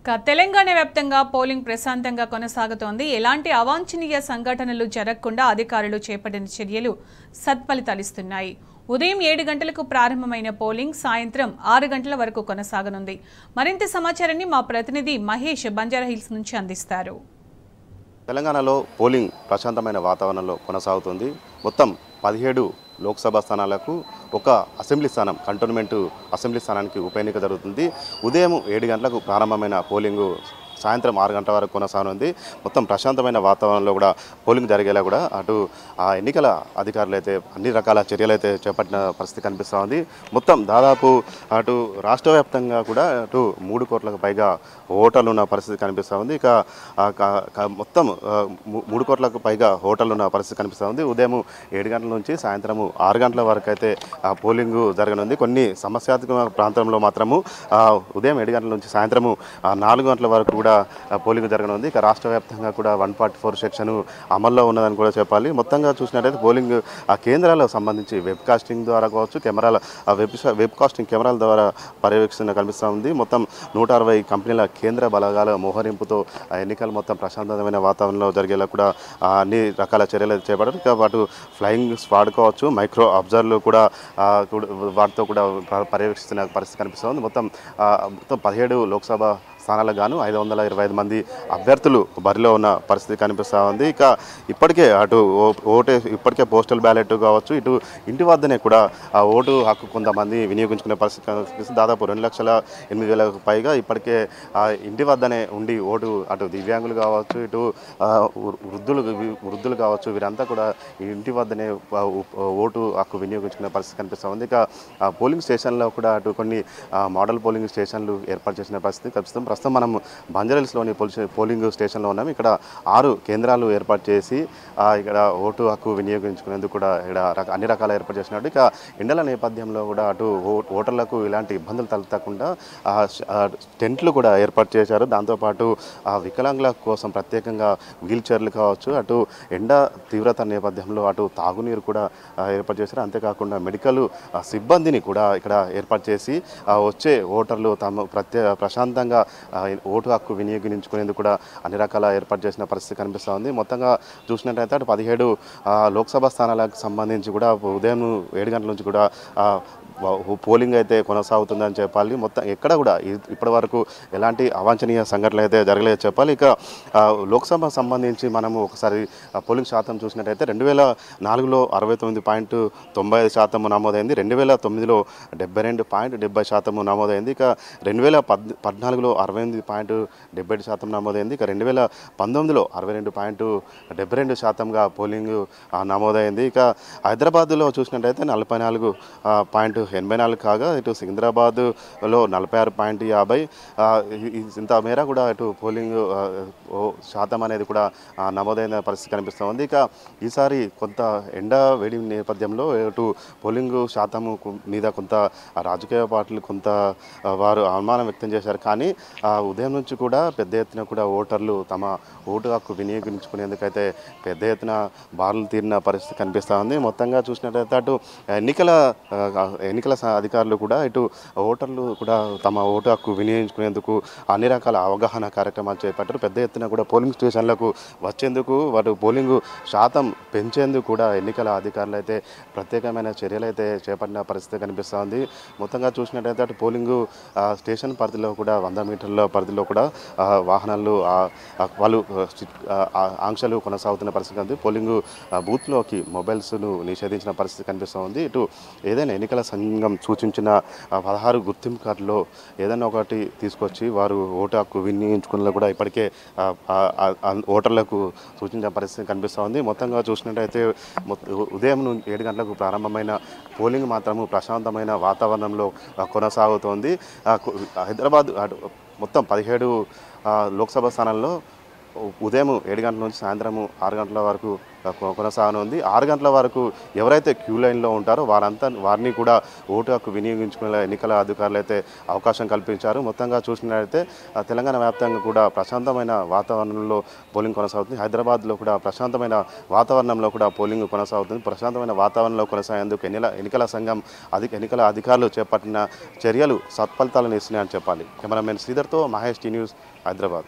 తెలంగాణ వ్యాప్తంగా పోలింగ్ ప్రశాంతంగా కొనసాగుతోంది. ఎలాంటి అవాంఛనీయ సంఘటనలు జరగకుండా అధికారులు చేపట్టిన చర్యలు సత్ఫలితాలిస్తున్నాయి. ఉదయం 7 గంటలకు ప్రారంభమైన పోలింగ్ సాయంత్రం 6 గంటల వరకు కొనసాగనుంది. మరింత సమాచారాన్ని మా ప్రతినిధి మహేష్ బంజారాహిల్స్ నుంచి అందిస్తారు. తెలంగాణలో పోలింగ్ ప్రశాంతమైన వాతావరణంలో కొనసాగుతుంది. మొత్తం 17 లోక్సభ స్థానాలకు ఒక అసెంబ్లీ స్థానం కంటోన్మెంట్ అసెంబ్లీ స్థానానికి ఉప ఎన్నిక జరుగుతుంది. ఉదయం 7 గంటలకు ప్రారంభమైన పోలింగు సాయంత్రం 6 గంటల వరకు కొనసాగనుంది. మొత్తం ప్రశాంతమైన వాతావరణంలో కూడా పోలింగ్ జరిగేలా కూడా అటు ఆ ఎన్నికల అధికారులు అయితే అన్ని రకాల చర్యలు అయితే చేపట్టిన పరిస్థితి కనిపిస్తూ ఉంది. మొత్తం దాదాపు అటు రాష్ట్ర వ్యాప్తంగా కూడా అటు 3 కోట్లకు పైగా ఓటర్లు ఉన్న పరిస్థితి కనిపిస్తూ ఉంది. ఇక మొత్తం 3 కోట్లకు పైగా ఓటర్లు ఉన్న పరిస్థితి కనిపిస్తూ ఉంది. ఉదయం 7 గంటల నుంచి సాయంత్రం 6 గంటల వరకు అయితే పోలింగ్ జరగనుంది. కొన్ని సమస్యాత్మక ప్రాంతంలో మాత్రము ఉదయం 7 గంటల నుంచి సాయంత్రం 4 గంటల వరకు కూడా పోలింగ్ జరగనుంది. ఇక రాష్ట్ర వ్యాప్తంగా కూడా 144 సెక్షన్ అమల్లో ఉన్నదని కూడా చెప్పాలి. మొత్తంగా చూసినట్టయితే పోలింగ్ కేంద్రాలకు సంబంధించి వెబ్ కాస్టింగ్ ద్వారా కావచ్చు, కెమెరాల వెబ్ కాస్టింగ్ కెమెరాల ద్వారా పర్యవేక్షణ కనిపిస్తూ ఉంది. మొత్తం 160 కంపెనీల కేంద్ర బలగాల మోహరింపుతో ఎన్నికలు మొత్తం ప్రశాంతమైన వాతావరణంలో జరిగేలా కూడా అన్ని రకాల చర్యలు చేపట్టారు. ఇక వాటి ఫ్లయింగ్ స్క్వాడ్ కావచ్చు, మైక్రో అబ్జర్వర్లు కూడా వాటితో కూడా పర్యవేక్షిస్తున్న పరిస్థితి కనిపిస్తుంది. మొత్తం 17 లోక్సభ స్థానాలకు గాను 525 మంది అభ్యర్థులు బరిలో ఉన్న పరిస్థితి కనిపిస్తూ ఉంది. ఇక ఇప్పటికే అటు ఇప్పటికే పోస్టల్ బ్యాలెట్ కావచ్చు, ఇటు ఇంటి వద్దనే కూడా ఆ ఓటు హక్కు కొంతమంది వినియోగించుకునే పరిస్థితి కనిపిస్తుంది. దాదాపు 2,08,000 పైగా ఇప్పటికే ఇంటి వద్దనే ఉండి ఓటు అటు దివ్యాంగులు కావచ్చు, ఇటు వృద్ధులు కావచ్చు, వీరంతా కూడా ఇంటి వద్దనే ఓటు హక్కు వినియోగించుకునే పరిస్థితి కనిపిస్తూ ఉంది. ఇక పోలింగ్ స్టేషన్లో కూడా అటు కొన్ని మోడల్ పోలింగ్ స్టేషన్లు ఏర్పాటు చేసిన పరిస్థితి కనిపిస్తుంది. ప్రస్తుతం మనం బంజారాహిల్స్లోని పోలింగ్ స్టేషన్లో ఉన్నాం. ఇక్కడ 6 కేంద్రాలు ఏర్పాటు చేసి ఇక్కడ ఓటు హక్కు వినియోగించుకునేందుకు కూడా ఇక్కడ అన్ని రకాల ఏర్పాటు చేసినట్టు. ఇక ఎండల నేపథ్యంలో కూడా అటు ఓటర్లకు ఇలాంటి ఇబ్బందులు తలెత్తకుండా టెంట్లు కూడా ఏర్పాటు చేశారు. దాంతోపాటు వికలాంగుల కోసం ప్రత్యేకంగా వీల్ చైర్లు కావచ్చు, అటు ఎండ తీవ్రత నేపథ్యంలో అటు తాగునీరు కూడా ఏర్పాటు చేశారు. అంతేకాకుండా మెడికల్ సిబ్బందిని కూడా ఇక్కడ ఏర్పాటు చేసి వచ్చే ఓటర్లు తమ ప్రశాంతంగా ఓటు హక్కు వినియోగించుకునేందుకు కూడా అన్ని రకాల ఏర్పాటు చేసిన పరిస్థితి కనిపిస్తూ ఉంది. మొత్తంగా చూసినట్టయితే అటు 17 లోక్సభ స్థానాలకు సంబంధించి కూడా ఉదయం 7 గంటల నుంచి కూడా పోలింగ్ అయితే కొనసాగుతుందని చెప్పాలి. మొత్తం ఎక్కడ కూడా ఇప్పటి వరకు ఎలాంటి అవాంఛనీయ సంఘటనలు అయితే జరగలేదు చెప్పాలి. ఇక లోక్సభ సంబంధించి మనము ఒకసారి పోలింగ్ శాతం చూసినట్టయితే 2004లో 69.95% నమోదైంది. 2009లో 72.70% నమోదైంది. ఇక 2014లో 68.77% నమోదైంది. ఇక 2019లో 62.72%గా పోలింగ్ నమోదైంది. ఇక హైదరాబాద్లో చూసినట్టయితే 44.84 కాగా ఇటు సికింద్రాబాద్లో 46.50 ఇంత మేర కూడా ఇటు పోలింగ్ శాతం అనేది కూడా నమోదైన పరిస్థితి కనిపిస్తూ ఉంది. ఇక ఈసారి కొంత ఎండ వేడి నేపథ్యంలో ఇటు పోలింగ్ శాతం మీద కొంత రాజకీయ పార్టీలు కొంత వారు అనుమానం వ్యక్తం చేశారు. కానీ ఉదయం నుంచి కూడా పెద్ద ఎత్తున కూడా ఓటర్లు తమ ఓటు హక్కు వినియోగించుకునేందుకైతే పెద్ద ఎత్తున బారులు తీరిన పరిస్థితి కనిపిస్తూ ఉంది. మొత్తంగా చూసినట్లయితే అటు ఎన్నికల అధికారులు కూడా ఇటు ఓటర్లు కూడా తమ ఓటు హక్కు వినియోగించుకునేందుకు అన్ని రకాల అవగాహన కార్యక్రమాలు చేపట్టారు. పెద్ద ఎత్తున కూడా పోలింగ్ స్టేషన్లకు వచ్చేందుకు వాటి పోలింగ్ శాతం పెంచేందుకు కూడా ఎన్నికల అధికారులు అయితే ప్రత్యేకమైన చర్యలు అయితే చేపట్టిన పరిస్థితి కనిపిస్తూ ఉంది. మొత్తంగా చూసినట్టయితే అటు పోలింగ్ స్టేషన్ పరిధిలో కూడా 100 మీటర్ల పరిధిలో కూడా వాహనాలు వాళ్ళు ఆంక్షలు కొనసాగుతున్న పరిస్థితి ఉంది. పోలింగ్ బూత్లోకి మొబైల్స్ను నిషేధించిన పరిస్థితి కనిపిస్తూ ఉంది. ఇటు ఏదైనా ఎన్నికల సంఘం సూచించిన 16 గుర్తింపు కార్డులో ఏదైనా ఒకటి తీసుకొచ్చి వారు ఓటు హక్కు వినియోగించుకునేలా కూడా ఇప్పటికే ఓటర్లకు సూచించిన పరిస్థితి కనిపిస్తూ ఉంది. మొత్తంగా చూసినట్టయితే ఉదయం 7 గంటలకు ప్రారంభమైన పోలింగ్ మాత్రము ప్రశాంతమైన వాతావరణంలో కొనసాగుతోంది. హైదరాబాద్ మొత్తం 17 లోక్సభ స్థానాల్లో ఉదయం 7 గంటల నుంచి సాయంత్రం 6 గంటల వరకు కొనసాగనుంది. 6 గంటల వరకు ఎవరైతే క్యూ లైన్లో ఉంటారో వారిని కూడా ఓటు హక్కు వినియోగించుకునే ఎన్నికల అధికారులు అయితే అవకాశం కల్పించారు. మొత్తంగా చూసినట్లయితే తెలంగాణ వ్యాప్తంగా కూడా ప్రశాంతమైన వాతావరణంలో పోలింగ్ కొనసాగుతుంది. హైదరాబాద్లో కూడా ప్రశాంతమైన వాతావరణంలో కూడా పోలింగ్ కొనసాగుతుంది. ప్రశాంతమైన వాతావరణంలో కొనసాగేందుకు ఎన్నికల సంఘం ఎన్నికల అధికారులు చేపట్టిన చర్యలు సత్ఫలితాలను ఇస్తున్నాయని చెప్పాలి. కెమెరామెన్ శ్రీధర్తో మహేష్, టీ న్యూస్, హైదరాబాద్.